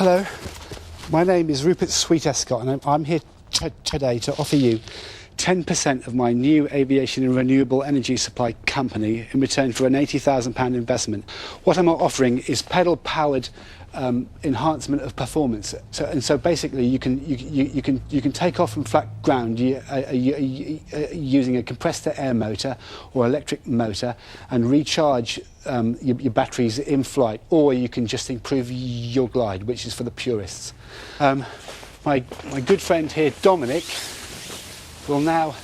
Hello, my name is Rupert Escott, and I'm here today to offer you 10% of my new aviation and renewable energy supply company in return for an £80,000 investment. What I'm offering is pedal-powered enhancement of performance. So basically, you can take off from flat ground using a compressed air motor or electric motor and recharge your batteries in flight, or you can just improve your glide, which is for the purists. My good friend here, Dominic, will now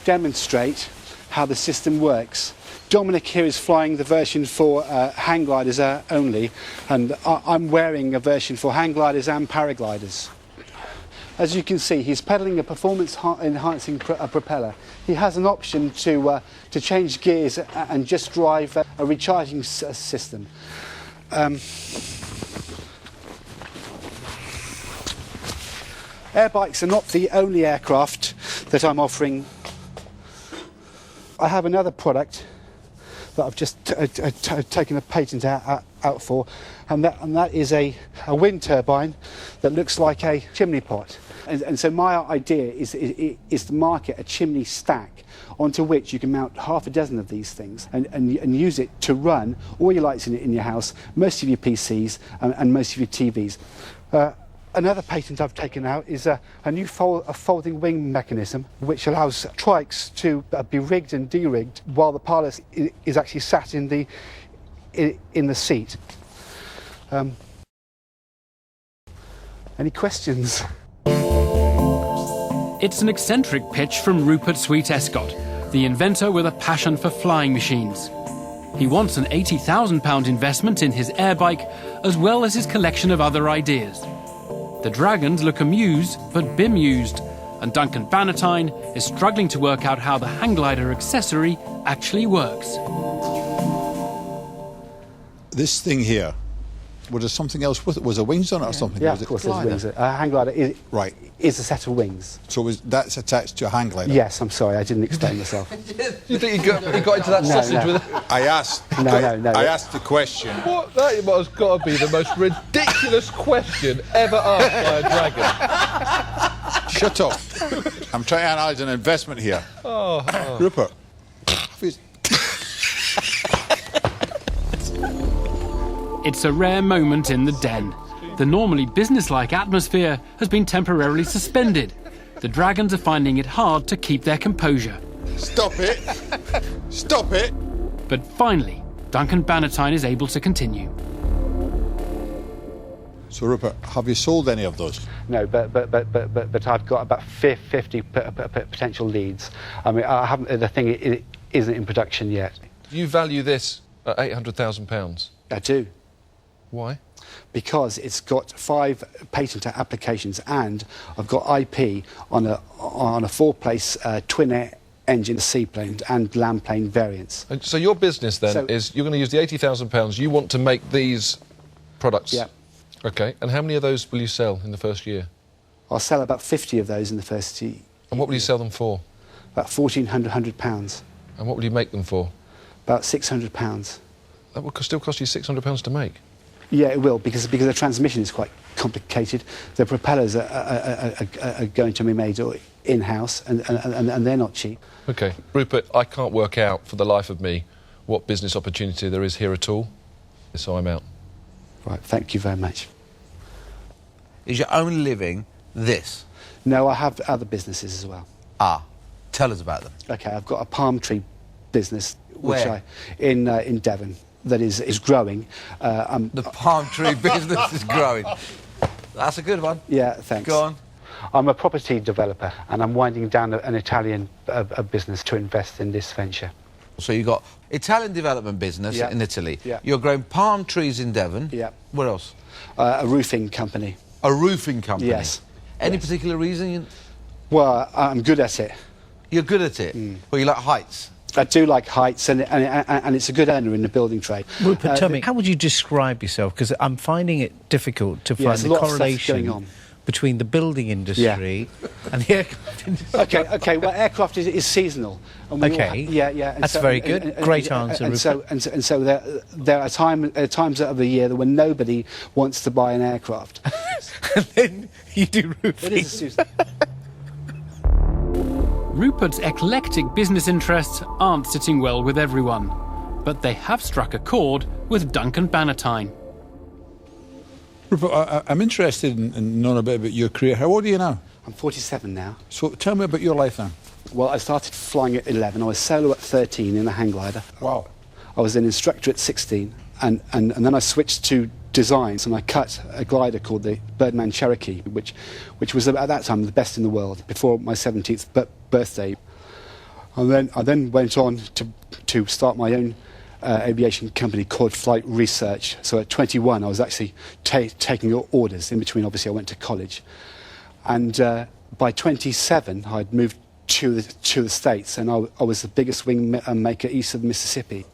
demonstrate how the system works. Dominic here is flying the version for hang gliders only, and I'm wearing a version for hang gliders and paragliders. As you can see, he's pedalling a performance-enhancing propeller. He has an option to change gears and just drive a recharging system. Air bikes are not the only aircraft that I'm offering. I have another product that I've just taken a patent out for, and that is a wind turbine that looks like a chimney pot. And so my idea is to market a chimney stack onto which you can mount half a dozen of these things and use it to run all your lights in your house, most of your PCs and most of your TVs. Another patent I've taken out is a new folding wing mechanism, which allows trikes to be rigged and de-rigged while the pilot is actually sat in the seat. Any questions? It's an eccentric pitch from Rupert Escott, the inventor with a passion for flying machines. He wants an £80,000 investment in his airbike, as well as his collection of other ideas. The dragons look amused, but bemused, and Duncan Bannatyne is struggling to work out how the hang glider accessory actually works. This thing here, was there something else with it? Was there wings on it or something? Yeah, was of course there's wings. A hang glider is a set of wings. So that's attached to a hang glider? Yes, I'm sorry, I didn't explain myself. You think he got into that sausage with it? I asked. No. I asked the question. What? That has got to be the most ridiculous question ever asked by a dragon. Shut up. I'm trying to analyse an investment here. Rupert. It's a rare moment in the den. The normally businesslike atmosphere has been temporarily suspended. The dragons are finding it hard to keep their composure. Stop it. Stop it. But finally, Duncan Bannatyne is able to continue. So, Rupert, have you sold any of those? No, but I've got about 50 potential leads. I mean, I haven't. The thing it isn't in production yet. You value this at £800,000? I do. Why? Because it's got 5 patent applications, and I've got IP on a 4-place twin engine seaplane and land plane variants. And so your business then is you're going to use the £80,000. You want to make these products. Yeah. Okay. And how many of those will you sell in the first year? I'll sell about 50 of those in the first year. And what will you sell them for? About £1,400. And what will you make them for? About £600. That will still cost you £600 to make. Yeah, it will, because the transmission is quite complicated. The propellers are going to be made in-house, and they're not cheap. OK. Rupert, I can't work out for the life of me what business opportunity there is here at all, so I'm out. Right, thank you very much. Is your only living this? No, I have other businesses as well. Tell us about them. OK, I've got a palm tree business, Where? In Devon. That is growing. The palm tree business is growing. That's a good one. Yeah, thanks. Go on. I'm a property developer, and I'm winding down an Italian business to invest in this venture. So you've got Italian development business in Italy. Yeah. You're growing palm trees in Devon. Yeah. What else? A roofing company. A roofing company? Yes. Any particular reason? Well, I'm good at it. You're good at it? Well, you like heights? I do like heights, and it's a good earner in the building trade. Rupert, tell me, how would you describe yourself? Because I'm finding it difficult to find the correlation going on. between the building industry and the aircraft industry. Okay. Well, aircraft is seasonal. And we all Okay. yeah. And That's very good. Great answer, And Rupert. so there are times of the year when nobody wants to buy an aircraft. And then you do roofing. It is a season. Rupert's eclectic business interests aren't sitting well with everyone, but they have struck a chord with Duncan Bannatyne. Rupert, I'm interested in knowing a bit about your career. How old are you now? I'm 47 now. So tell me about your life now. Well, I started flying at 11. I was solo at 13 in a hang glider. Wow. I was an instructor at 16, and then I switched to designs, and I cut a glider called the Birdman Cherokee, which was at that time the best in the world before my 17th birthday. And then I went on to start my own aviation company called Flight Research. So at 21, I was actually taking orders. In between, obviously, I went to college, and by 27, I'd moved to the States, and I was the biggest wing maker east of the Mississippi.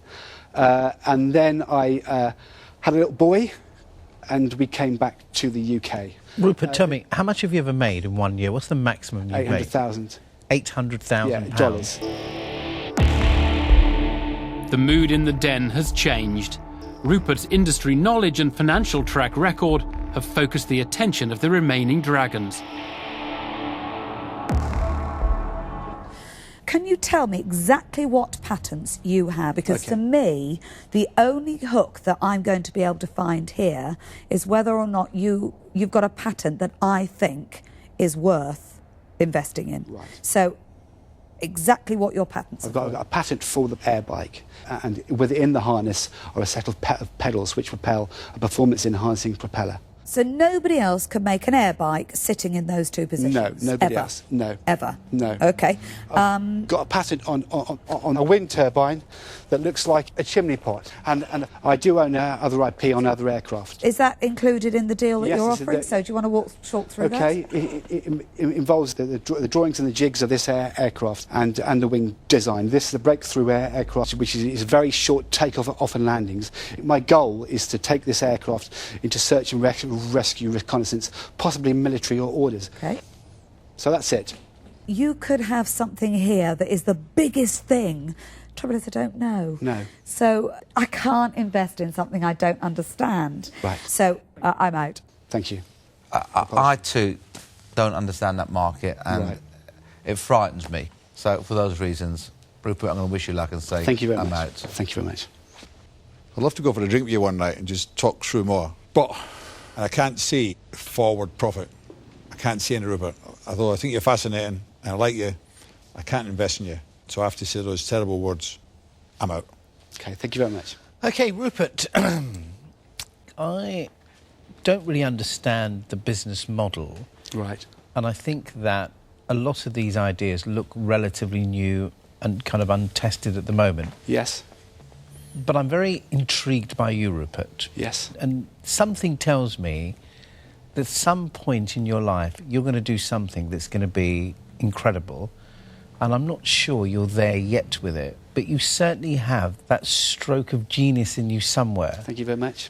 And then I had a little boy, and we came back to the UK. Rupert, tell me, how much have you ever made in 1 year? What's the maximum you've made? $800,000. £800,000. Dollars. The mood in the den has changed. Rupert's industry knowledge and financial track record have focused the attention of the remaining dragons. Can you tell me exactly what patents you have? Because Okay. for me, the only hook that I'm going to be able to find here is whether or not you've got a patent that I think is worth investing in. Right. So exactly what your patents are. I've got a patent for the airbike, and within the harness are a set of pedals which propel a performance-enhancing propeller. So nobody else can make an airbike sitting in those two positions? No, nobody Ever? else. No. Ever? No. Okay. Got a patent on a wind turbine that looks like a chimney pot, and I do own other IP on other aircraft. Is that included in the deal that Yes, you're it's offering? the- So do you want to talk through that? Okay, it involves the drawings and the jigs of this aircraft and the wing design. This is a breakthrough aircraft, which is very short takeoff and landings. My goal is to take this aircraft into search and rescue, reconnaissance, possibly military orders. Okay. So that's it. You could have something here that is the biggest thing. Trouble is, I don't know. No. So I can't invest in something I don't understand. Right. So I'm out. Thank you. I too don't understand that market, and Right. it frightens me. So for those reasons, Rupert, I'm going to wish you luck and say Thank you very I'm much. out. Thank you very much. I'd love to go for a drink with you one night and just talk through more. But I can't see forward profit. I can't see any, Rupert. Although I think you're fascinating and I like you, I can't invest in you. So I have to say those terrible words. I'm out. Okay, thank you very much. OK, Rupert, I don't really understand the business model, Right. and I think that a lot of these ideas look relatively new and kind of untested at the moment. Yes. But I'm very intrigued by you, Rupert. Yes. And something tells me that at some point in your life, you're going to do something that's going to be incredible. And I'm not sure you're there yet with it, but you certainly have that stroke of genius in you somewhere. Thank you very much.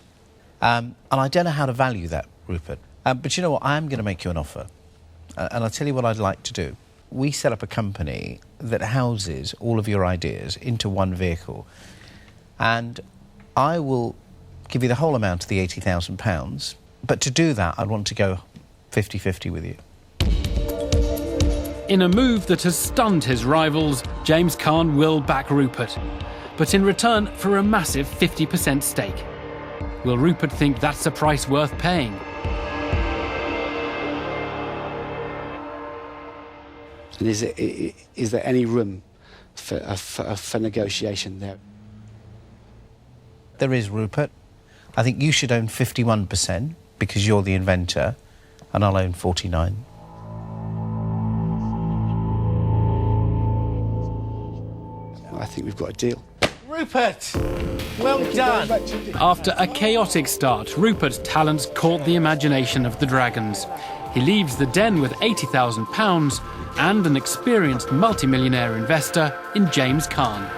And I don't know how to value that, Rupert. But you know what? I am going to make you an offer. And I'll tell you what I'd like to do. We set up a company that houses all of your ideas into one vehicle. And I will give you the whole amount of the £80,000. But to do that, I'd want to go 50-50 with you. In a move that has stunned his rivals, James Caan will back Rupert, but in return for a massive 50% stake. Will Rupert think that's a price worth paying? And is there any room for negotiation there? There is, Rupert. I think you should own 51% because you're the inventor, and I'll own 49%. I think we've got a deal. Rupert, well done. After a chaotic start, Rupert's talents caught the imagination of the dragons. He leaves the den with £80,000 and an experienced multimillionaire investor in James Caan.